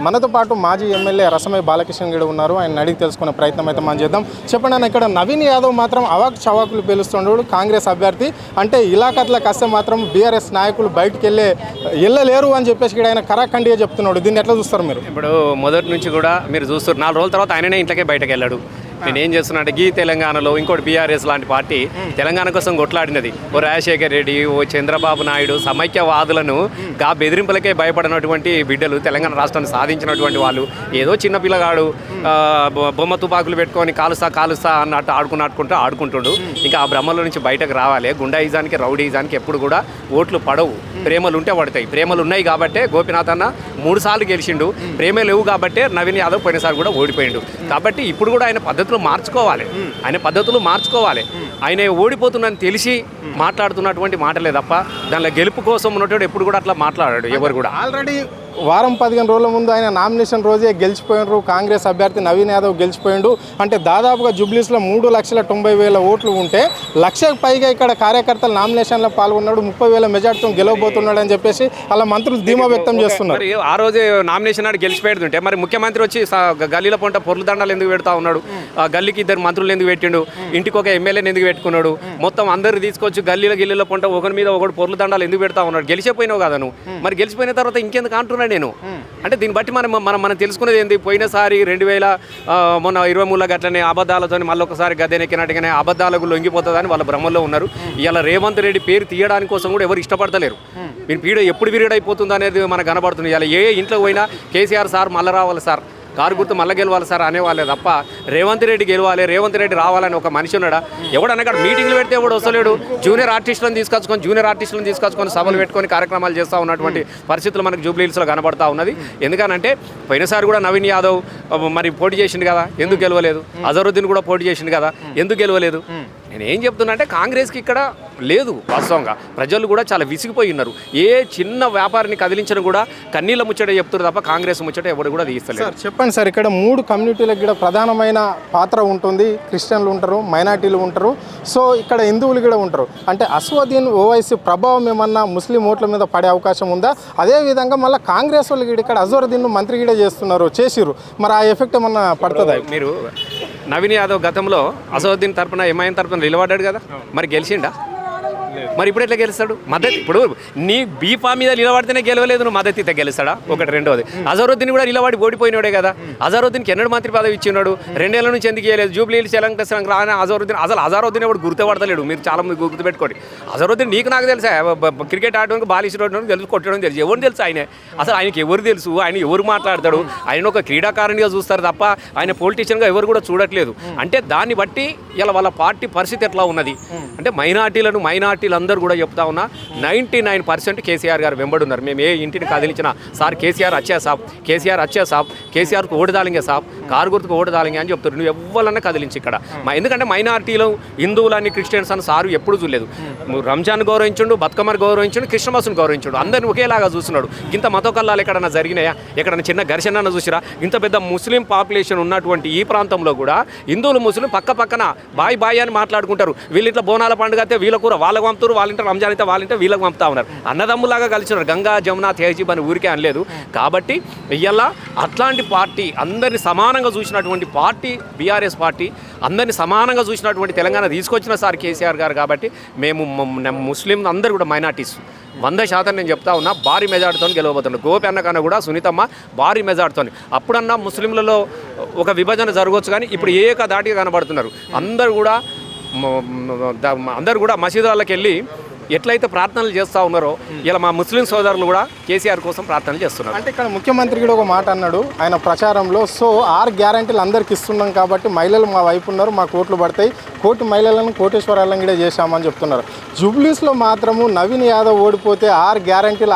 మనతో పాటు మాజీ ఎమ్మెల్యే రసమై బాలకృష్ణ గడ ఉన్నారు. ఆయన అడిగి తెలుసుకునే ప్రయత్నం అయితే మనం చేద్దాం. చెప్పండి అన్న, ఇక్కడ నవీన్ యాదవ్ మాత్రం అవాక్ చవాకులు పేలుస్తున్నాడు. కాంగ్రెస్ అభ్యర్థి అంటే ఇలాఖట్లకు వస్తే మాత్రం బీఆర్ఎస్ నాయకులు బయటకు వెళ్ళలేరు అని చెప్పేసి ఇక్కడ ఆయన కరాఖండిగా చెప్తున్నాడు. దీన్ని ఎట్లా చూస్తారు మీరు? ఇప్పుడు మొదటి నుంచి కూడా మీరు చూస్తారు, 4 రోజుల తర్వాత ఆయననే ఇంట్లోకే బయటకు వెళ్ళాడు. నేను ఏం చేస్తున్నా గీ తెలంగాణలో ఇంకోటి బీఆర్ఎస్ లాంటి పార్టీ తెలంగాణ కోసం కొట్లాడినది. ఓ రాజశేఖర్ రెడ్డి, ఓ చంద్రబాబు నాయుడు సమైక్యవాదులను గా బెదిరింపులకే భయపడినటువంటి బిడ్డలు, తెలంగాణ రాష్ట్రాన్ని సాధించినటువంటి వాళ్ళు ఏదో చిన్న పిల్లగాడు బొమ్మ తుపాకులు పెట్టుకొని కాలుస్తా అన్నట్టు ఆడుకుంటుండు. ఇంకా ఆ బ్రహ్మలో నుంచి బయటకు రావాలి. గుండాయిజానికి రౌడీజానికి ఎప్పుడు కూడా ఓట్లు పడవు. ప్రేమలు ఉంటే పడతాయి. ప్రేమలు ఉన్నాయి కాబట్టే గోపీనాథ్ అన్న 3 సార్లు గెలిచిండు. ప్రేమే లేవు కాబట్టే నవీన్ యాదవ్ పోయినసారి కూడా ఓడిపోయిండు. కాబట్టి ఇప్పుడు కూడా ఆయన పద్ధతులు మార్చుకోవాలి. ఆయన ఓడిపోతుందని తెలిసి మాట్లాడుతున్నటువంటి మాటలే తప్ప దానిలో గెలుపు కోసం ఉన్నటువంటి ఎప్పుడు కూడా అట్లా మాట్లాడాడు ఎవరు కూడా. ఆల్రెడీ వారం 15 రోజుల ముందు ఆయన నామినేషన్ రోజే గెలిచిపోయినారు. కాంగ్రెస్ అభ్యర్థి నవీన్ యాదవ్ గెలిచిపోయిండు. అంటే దాదాపుగా జూబ్లీస్లో 3,90,000 ఓట్లు ఉంటే 1,00,000కు పైగా ఇక్కడ కార్యకర్తలు నామినేషన్లో పాల్గొన్నాడు. 30,000 మెజార్టీతో గెలవబోతున్నాడు అని చెప్పేసి అలా మంత్రులు ధీమా వ్యక్తం చేస్తున్నారు. ఆ రోజే నామినేషన్ నాడు గెలిచిపోతుంటే మరి ముఖ్యమంత్రి వచ్చి గల్లీల పొంట పొర్లు దండాలు ఎందుకు పెడతా ఉన్నాడు? గల్లీకి 2 మంత్రులు ఎందుకు పెట్టిండు? ఇంటికి ఒక ఎమ్మెల్యేని ఎందుకు పెట్టుకున్నాడు? మొత్తం అందరు తీసుకొచ్చి గల్లీల పొంట ఒకరి మీద ఒకటి పొర్లు దండాలు ఎందుకు పెడతా ఉన్నాడు? గెలిచిపోయినావు కదా నువ్వు. మరి గెలిచిపోయిన తర్వాత ఇంకెందుకు అంటున్నాడు నేను? అంటే దీన్ని బట్టి మనం తెలుసుకునేది ఏంటి? పోయినసారి 2023 గట్లనే అబద్ధాలతో మళ్ళీ ఒకసారి గద్దెనెక్కినట్టుగానే అబద్ధాలకు లొంగిపోతుందని వాళ్ళ భ్రమల్లో ఉన్నారు. ఇలా రేవంత్ రెడ్డి పేరు తీయడానికి కోసం కూడా ఎవరు ఇష్టపడతలేరు. మీరు ఎప్పుడు పీరియడ్ అయిపోతుంది అనేది మనకు కనబడుతుంది. ఇలా ఏ ఇంట్లో పోయినా కేసీఆర్ సార్ మళ్ళీ రావాలి సార్, కారు గుర్తు మళ్ళీ గెలవాలి సార్ అనేవాళ్ళే తప్ప రేవంత్ రెడ్డి గెలవాలి, రేవంత్ రెడ్డి రావాలని ఒక మనిషి ఉన్నాడా? ఎవడనగా మీటింగ్లు పెడితే ఎవడు వస్తలేడు. జూనియర్ ఆర్టిస్టులను తీసుకొచ్చుకొని సభలు పెట్టుకొని కార్యక్రమాలు చేస్తూ ఉన్నటువంటి పరిస్థితులు మనకు జూబ్లీహిల్స్లో కనబడతా ఉన్నది. ఎందుకనంటే పోయినసారి కూడా నవీన్ యాదవ్ మరి పోటీ చేసిండు కదా, ఎందుకు గెలవలేదు? అజరుద్దీన్ కూడా పోటీ చేసిండు కదా, ఎందుకు గెలవలేదు? నేను ఏం చెప్తున్నా అంటే కాంగ్రెస్కి ఇక్కడ లేదు. వాస్తవంగా ప్రజలు కూడా చాలా విసిగిపోయి ఉన్నారు. ఏ చిన్న వ్యాపారిని కదిలించడం కూడా కన్నీళ్ళ ముచ్చట చెప్తున్నారు తప్ప కాంగ్రెస్ ముచ్చట ఎవరు కూడా తీస్తలేదు. చెప్పండి సార్, ఇక్కడ 3 కమ్యూనిటీలకు కూడా ప్రధానమైన పాత్ర ఉంటుంది. క్రిస్టియన్లు ఉంటారు, మైనార్టీలు ఉంటారు, సో ఇక్కడ హిందువులు కూడా ఉంటారు. అంటే అసదుద్దీన్ ఓవైసీ ప్రభావం ఏమన్నా ముస్లిం ఓట్ల మీద పడే అవకాశం ఉందా? అదేవిధంగా మళ్ళీ కాంగ్రెస్ వాళ్ళు ఇక్కడ అజరుద్దీన్ మంత్రి కూడా చేసిరు, మరి ఆ ఎఫెక్ట్ ఏమన్నా పడుతుందా? మీరు నవీన్ యాదవ్ గతంలో అసదుద్దీన్ తరపున ఎంఐఎం తరపున నిలబడ్డాడు కదా, మరి గెలిచిండా? మరి ఇప్పుడు ఎట్లా గెలుస్తాడు? మద్దతు ఇప్పుడు నీ బీఫా మీద నిలబడితేనే గెలవలేదు, నువ్వు మద్దతు అయితే గెలుస్తాడా? ఒకటి. రెండోది అజరుద్దీన్ కూడా నిలబడి ఓడిపోయినాడే కదా. అజరుద్దీన్కి ఎన్నడూ మంత్రి పదవి ఇచ్చినాడు? 2 ఏళ్ల నుంచి ఎందుకు ఇవ్వలేదు? జూబ్లీహిల్స్ తెలంగాణ రాని అజరుద్దీన్ ఎవరు గుర్తుపడతలేడు. మీరు చాలా మంది గుర్తుపెట్టుకోండి. అజరుద్దీన్ నీకు నాకు తెలుసా? క్రికెట్ ఆడడానికి బాల్ ఇచ్చడం తెలుసు, కొట్టడం తెలుసు. ఎవరు తెలుసు ఆయన? అసలు ఆయనకి ఎవరు తెలుసు? ఆయన ఎవరు మాట్లాడతాడు? ఆయన ఒక క్రీడాకారునిగా చూస్తారు తప్ప ఆయన పొలిటీషియన్గా ఎవరు కూడా చూడట్లేదు. అంటే దాన్ని బట్టి ఇలా వాళ్ళ పార్టీ పరిస్థితి ఎట్లా ఉన్నది అంటే మైనార్టీలందరూ కూడా చెప్తా ఉన్నా 99% కేసీఆర్ గారు వెంబడున్నారు. మేము ఏ ఇంటిని కదిలించినా సార్ కేసీఆర్ వచ్చే సాబ్ కేసీఆర్కు ఓటు దాలింగే సాబ్, కారు గుర్తుకు ఓటు దాలింగే అని చెప్తారు. నువ్వు ఎవ్వరన్నా కదిలించి ఇక్కడ ఎందుకంటే మైనార్టీలు, హిందువులని, క్రిస్టియన్స్ అని సారు ఎప్పుడు చూడలేదు. రంజాన్ గౌరవించుండు, బతుకమ్మను గౌరవించుండు, క్రిస్మస్ను గౌరవించుండు, అందరిని ఒకేలాగా చూస్తున్నాడు. ఇంత మతోకల్లాలు ఎక్కడన్నా జరిగినాయా? ఎక్కడన్నా చిన్న ఘర్షణ చూసిరా? ఇంత పెద్ద ముస్లిం పాపులేషన్ ఉన్నటువంటి ఈ ప్రాంతంలో కూడా హిందువులు ముస్లిం పక్కన బాయ్ అని మాట్లాడుకుంటారు. వీళ్ళింట్లో బోనాల పండుగ అయితే వీళ్ళ కూర వాళ్ళకు పంపుతారు, వాళ్ళింటే రంజాన్ అయితే వాళ్ళింటే వీళ్ళకి పంపుతా ఉన్నారు. అన్నదమ్ములాగా కలిసినారు. గంగా జమున తేజీబ్ అని ఊరికే అనలేదు. కాబట్టి ఇలా అట్లాంటి పార్టీ, అందరినీ సమానంగా చూసినటువంటి పార్టీ బీఆర్ఎస్ పార్టీ, అందరినీ సమానంగా చూసినటువంటి తెలంగాణ తీసుకొచ్చిన సార్ కేసీఆర్ గారు. కాబట్టి మేము ముస్లిం అందరూ కూడా మైనార్టీస్ 100% నేను చెప్తా ఉన్నా భారీ మెజార్టీతో గెలవబోతున్నాను. గోపి అన్న కన్నా కూడా సునీతమ్మ భారీ మెజార్టీతో. అప్పుడన్నా ముస్లింలలో ఒక విభజన జరగవచ్చు, కానీ ఇప్పుడు ఏకధాటిగా కనబడుతున్నారు. అందరూ కూడా మసీదులకు వెళ్ళి ఎట్లయితే ప్రార్థనలు చేస్తూ ఉన్నారో ఇలా మా ముస్లిం సోదరులు కూడా కేసీఆర్ కోసం ప్రార్థనలు చేస్తున్నారు. అంటే ఇక్కడ ముఖ్యమంత్రి కూడా ఒక మాట అన్నాడు ఆయన ప్రచారంలో, సో 6 గ్యారంటీలు అందరికి ఇస్తున్నాం కాబట్టి మహిళలు మా వైపు ఉన్నారు, మాకు ఓట్లు పడతాయి, కోటి మహిళలను కోటేశ్వరాలను కూడా చేశామని చెప్తున్నారు. జూబ్లీస్లో మాత్రము నవీన్ యాదవ్ ఓడిపోతే 6 గ్యారంటీలు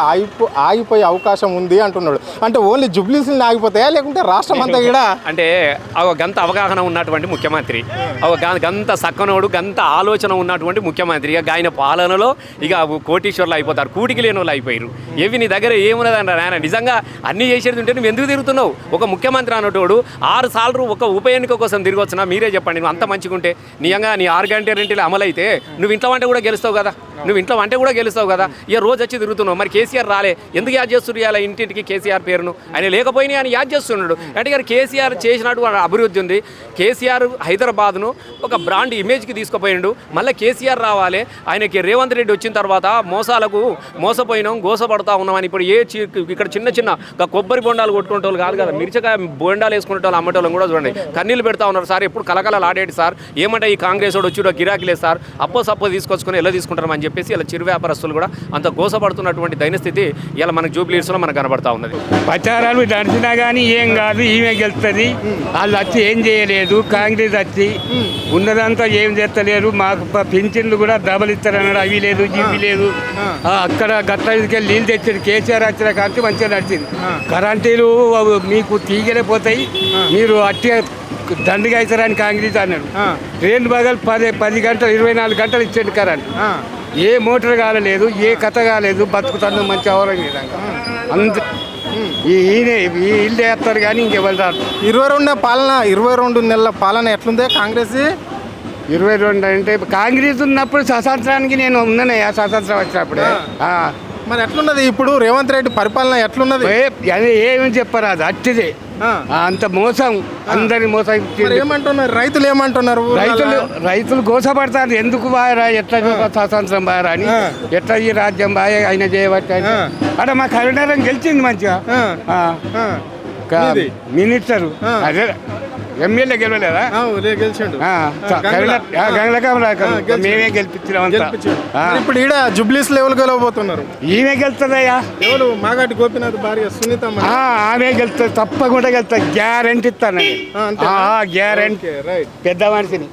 ఆగిపోయే అవకాశం ఉంది అంటున్నాడు. అంటే ఓన్లీ జూబ్లీస్ని ఆగిపోతాయా లేకుంటే రాష్ట్రం అంతా కూడా? అంటే గంత అవగాహన ఉన్నటువంటి ముఖ్యమంత్రి, గంత సక్కనోడు, గంత ఆలోచన ఉన్నటువంటి ముఖ్యమంత్రి, ఆయన పాలనలో ఇక కోటీశ్వర్లు అయిపోతారు, కూటికి లేని వాళ్ళు అయిపోయారు. ఏవి నీ దగ్గర ఏమున్నదంట నాయన, నిజంగా అన్నీ చేసేది ఉంటే నువ్వు ఎందుకు తిరుగుతున్నావు? ఒక ముఖ్యమంత్రి అన్నటోడు 6 సార్లు ఒక ఉప ఎన్నిక కోసం తిరిగి వచ్చినా మీరే చెప్పండి. నువ్వు అంత మంచిగుంటే నిజంగా నీ 6 గ్యారెంటీలు అమలైతే నువ్వు ఇంట్లో వంట కూడా గెలుస్తావు కదా, నువ్వు ఇంట్లో వంట కూడా గెలుస్తావు కదా. ఇక రోజు వచ్చి తిరుగుతున్నావు. మరి కేసీఆర్ రాలే, ఎందుకు యాద్ చేస్తున్నారు ఇలా ఇంటింటికి కేసీఆర్ పేరును? ఆయన లేకపోయినా ఆయన యాద్ చేస్తున్నాడు అంటే గారు కేసీఆర్ చేసినట్టు అభివృద్ధి ఉంది. కేసీఆర్ హైదరాబాద్ను ఒక బ్రాండ్ ఇమేజ్కి తీసుకుపోయిండు. మళ్ళీ కేసీఆర్ రావాలి. ఆయనకి రేవంత్ రెడ్డి వచ్చిన తర్వాత మోసాలకు మోసపోయినాం, గోసపడతా ఉన్నామని ఇప్పుడు ఇక్కడ చిన్న చిన్న కొబ్బరి బొండాలు కొట్టుకుంటే వాళ్ళు కాదు కదా, మిర్చికాయ బొండాలు వేసుకునే వాళ్ళు అమ్మటోళ్ళం కూడా చూడండి కన్నీళ్ళు పెడతా ఉన్నారు. సార్ ఎప్పుడు కలకలలు ఆడేటి సార్, ఏమంటే ఈ కాంగ్రెస్ వాడు వచ్చి గిరాకీ లేదు సార్, సప్పో తీసుకొచ్చుకొని ఎలా తీసుకుంటారని చెప్పేసి ఇలా చిరు వ్యాపారస్తులు కూడా అంత గోసపడుతున్నటువంటి దైనస్థితి ఇలా మనకు జూబ్లీస్లో మనకు కనబడతా ఉన్నది. ప్రచారాలు నడిచినా కానీ ఏం కాదు, ఈమె గెలుస్తుంది. వాళ్ళు వచ్చి ఏం చేయలేదు, కాంగ్రెస్ వచ్చి ఉన్నదంతా ఏం చేస్తలేరు. మాకు పింఛన్లు కూడా డబల్ ఇస్తారన్నాడు, అవి లేదు ఇవి లేదు. అక్కడ గట్లకి నీళ్ళు తెచ్చాడు కేసీఆర్ వచ్చిన కాబట్టి మంచిగా నడిచింది. కరెంటీలు మీకు తీగలే పోతాయి, మీరు అట్టి దండగా అవుతారని కాంగ్రెస్ అన్నాడు. ట్రైన్ బగలు 10 గంటలు 24 గంటలు ఇచ్చాడు కరెంట్. ఏ మోటార్ కాలేదు, ఏ కథ కాలేదు, బతుకుతాను మంచి అవరం విధంగా అంత వీళ్ళు చేస్తారు కానీ ఇంకెవరు రాదు. 22 నెలల పాలన ఎట్లుందే కాంగ్రెస్? 22 అంటే కాంగ్రెస్ ఉన్నప్పుడు స్వతంత్రానికి నేను ఉన్నానయ్యా, స్వతంత్రం వచ్చినప్పుడే. మరి ఎట్లున్నది ఇప్పుడు రేవంత్ రెడ్డి పరిపాలన ఎట్లున్నది? అది ఏమని చెప్పరాదు, అట్టిదే అంత మోసం, అందరి మోసం. ఏమంటున్నారు రైతులు? ఏమంటున్నారు రైతులు గోసపడతారు, ఎందుకు బాయరా, ఎట్లా స్వాతంత్రం బాయరా అని, ఎట్లా ఈ రాజ్యం బాయ ఆయన చేయబట్టి అంటే మా కరీంనగరం గెలిచింది మంచిగా. మినిస్టరు అదే ఎమ్మెల్యే గెలవలేదా? గెలిచిండు, మేమే గెలిపించినాం. ఇప్పుడు ఈడ జూబ్లీస్ లెవెల్ గెలవబోతున్నారు. ఈమె గెలుతుందయ్యా, ఎవరు? మాగంటి గోపీనాథ్ భార్య సునీత. ఆమె గెలుస్తుంది, తప్పకుండా గెలుతుంది, గ్యారెంటీ ఇస్తాను. గ్యారెంటీ, పెద్ద మనిషిని.